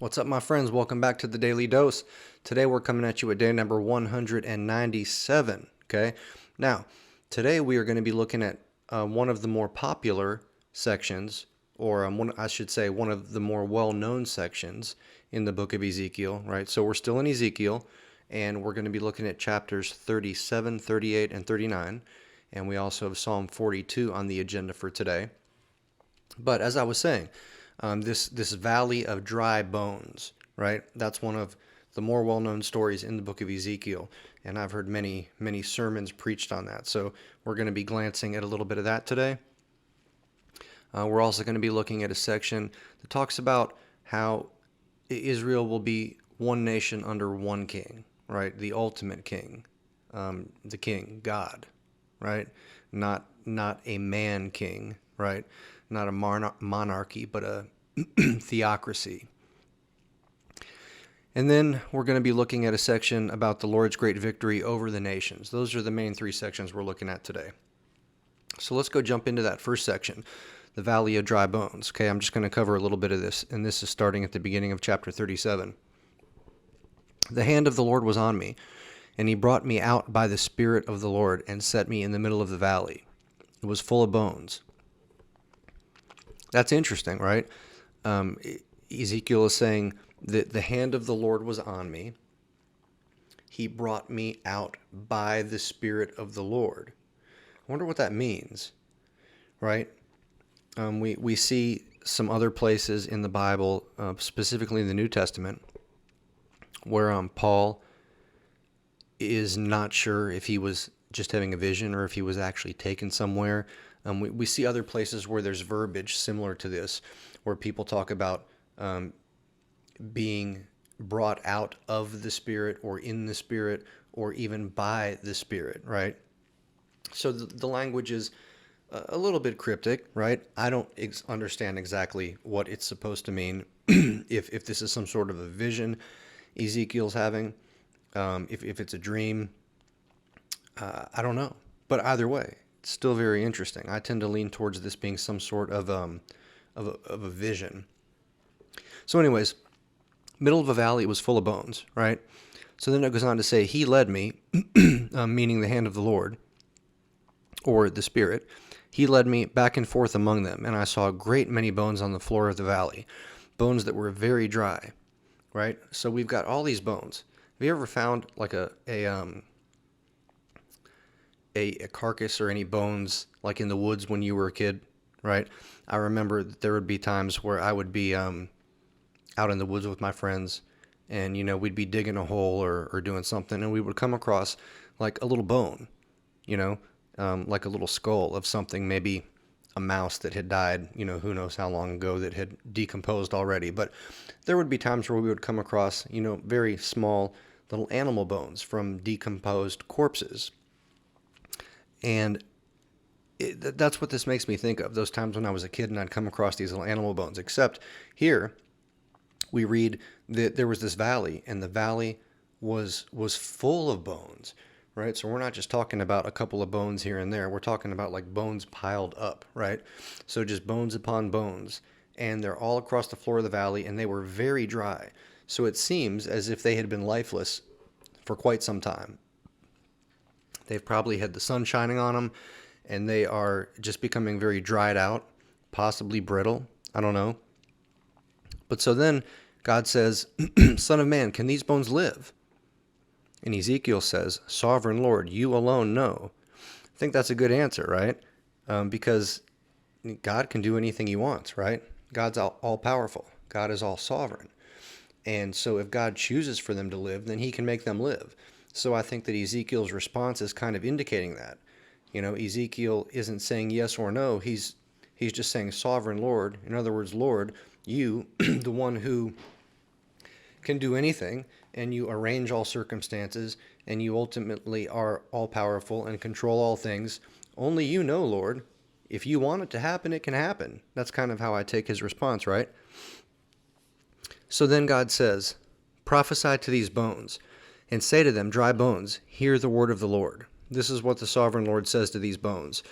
What's up, my friends? Welcome back to the Daily Dose. Today we're coming at you at day number 197. Okay. Now, today we are going to be looking at one of the more popular sections, or I should say, one of the more well-known sections in the book of Ezekiel. Right. So we're still in Ezekiel, and we're going to be looking at chapters 37, 38, and 39, and we also have Psalm 42 on the agenda for today. But as I was saying, this valley of dry bones, right? That's one of the more well-known stories in the book of Ezekiel, and I've heard many sermons preached on that. So we're going to be glancing at a little bit of that today. We're also going to be looking at a section that talks about how Israel will be one nation under one king, right? The ultimate king, the king, God, right? Not a man king, right? Not a monarchy, but a theocracy. And then we're going to be looking at a section about the Lord's great victory over the nations. Those are the main three sections we're looking at today. So let's go jump into that first section, the Valley of Dry Bones. Okay, I'm just going to cover a little bit of this, and this is starting at the beginning of chapter 37. The hand of the Lord was on me, and he brought me out by the Spirit of the Lord and set me in the middle of the valley. It was full of bones. That's interesting, right? Ezekiel is saying that the hand of the Lord was on me. He brought me out by the Spirit of the Lord. I wonder what that means, right? We see some other places in the Bible, specifically in the New Testament, where Paul is not sure if he was just having a vision or if he was actually taken somewhere. We see other places where there's verbiage similar to this, where people talk about being brought out of the Spirit or in the Spirit or even by the Spirit, right? So the language is a little bit cryptic, right? I don't understand exactly what it's supposed to mean, if this is some sort of a vision Ezekiel's having, if it's a dream, I don't know. But either way, it's still very interesting. I tend to lean towards this being some sort of a vision. So anyways, middle of a valley, it was full of bones, right? So then it goes on to say, he led me, meaning the hand of the Lord, or the Spirit. He led me back and forth among them, and I saw a great many bones on the floor of the valley, bones that were very dry, right? So we've got all these bones. Have you ever found like a carcass or any bones like in the woods when you were a kid, right? I remember that there would be times where I would be out in the woods with my friends, and we'd be digging a hole or doing something, and we would come across like a little bone, like a little skull of something, maybe a mouse that had died, who knows how long ago, that had decomposed already. But there would be times where we would come across, very small little animal bones from decomposed corpses. And that's what this makes me think of, those times when I was a kid and I'd come across these little animal bones. Except here we read that there was this valley, and the valley was full of bones, right? So we're not just talking about a couple of bones here and there. We're talking about like bones piled up, right? So just bones upon bones, and they're all across the floor of the valley, and they were very dry. So it seems as if they had been lifeless for quite some time. They've probably had the sun shining on them, and they are just becoming very dried out, possibly brittle. I don't know. But so then God says, Son of man, can these bones live? And Ezekiel says, Sovereign Lord, you alone know. I think that's a good answer, right? Because God can do anything he wants, right? God's all powerful. God is all sovereign. And so if God chooses for them to live, then he can make them live. So I think that Ezekiel's response is kind of indicating that. Ezekiel isn't saying yes or no. He's just saying, Sovereign Lord. In other words, Lord, you, the one who can do anything, and you arrange all circumstances, and you ultimately are all-powerful and control all things. Only you know, Lord. If you want it to happen, it can happen. That's kind of how I take his response, right? So then God says, Prophesy to these bones, and say to them, Dry bones, hear the word of the Lord. This is what the sovereign Lord says to these bones.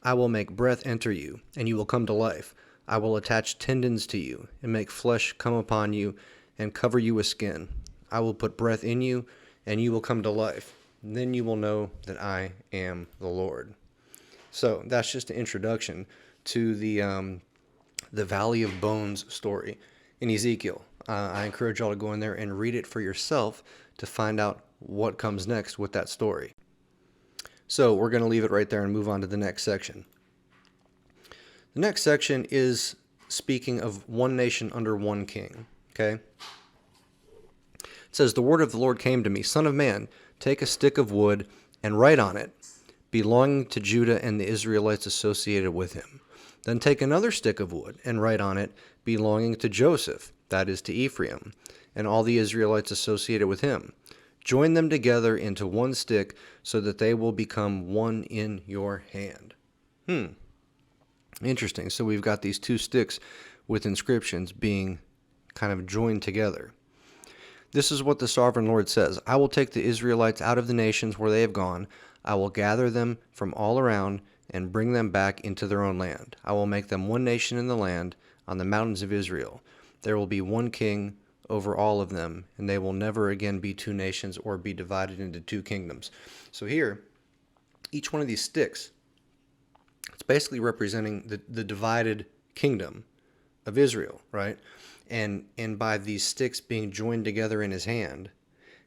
I will make breath enter you, and you will come to life. I will attach tendons to you, and make flesh come upon you, and cover you with skin. I will put breath in you, and you will come to life. Then you will know that I am the Lord. So that's just an introduction to the Valley of Bones story in Ezekiel. I encourage y'all to go in there and read it for yourself to find out what comes next with that story. So we're going to leave it right there and move on to the next section. The next section is speaking of one nation under one king. Okay? It says, "The word of the Lord came to me, Son of man, take a stick of wood and write on it, belonging to Judah and the Israelites associated with him. Then take another stick of wood and write on it, belonging to Joseph, that is to Ephraim, and all the Israelites associated with him. Join them together into one stick so that they will become one in your hand." Interesting. So we've got these two sticks with inscriptions being kind of joined together. "This is what the sovereign Lord says. I will take the Israelites out of the nations where they have gone. I will gather them from all around and bring them back into their own land. I will make them one nation in the land on the mountains of Israel. There will be one king over all of them, and they will never again be two nations or be divided into two kingdoms." So here, each one of these sticks, it's basically representing the divided kingdom of Israel, right? And by these sticks being joined together in his hand,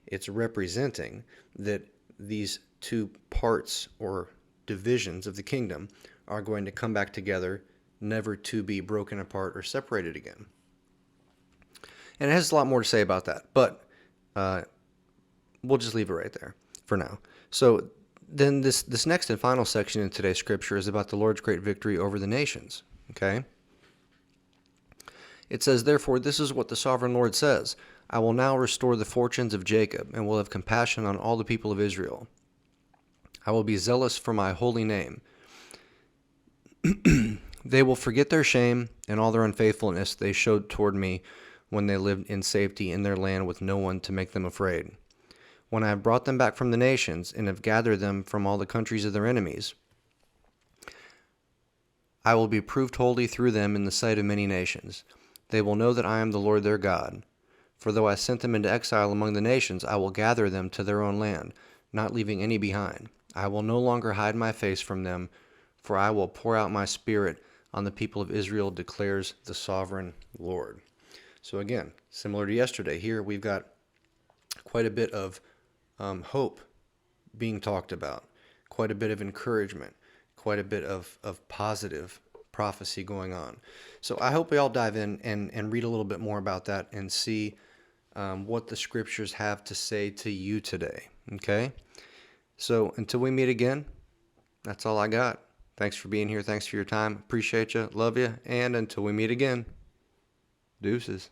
it's representing that these two parts or divisions of the kingdom are going to come back together, never to be broken apart or separated again. And it has a lot more to say about that, but we'll just leave it right there for now. So then this next and final section in today's scripture is about the Lord's great victory over the nations. Okay? It says, "Therefore, this is what the sovereign Lord says. I will now restore the fortunes of Jacob and will have compassion on all the people of Israel. I will be zealous for my holy name. They will forget their shame and all their unfaithfulness they showed toward me when they lived in safety in their land with no one to make them afraid. When I have brought them back from the nations and have gathered them from all the countries of their enemies, I will be proved holy through them in the sight of many nations. They will know that I am the Lord their God. For though I sent them into exile among the nations, I will gather them to their own land, not leaving any behind. I will no longer hide my face from them, for I will pour out my spirit on the people of Israel, declares the sovereign Lord." So again, similar to yesterday, here we've got quite a bit of hope being talked about, quite a bit of encouragement, quite a bit of positive prophecy going on. So I hope we all dive in and read a little bit more about that and see what the scriptures have to say to you today. Okay? So until we meet again, that's all I got. Thanks for being here. Thanks for your time. Appreciate you. Love you. And until we meet again, deuces.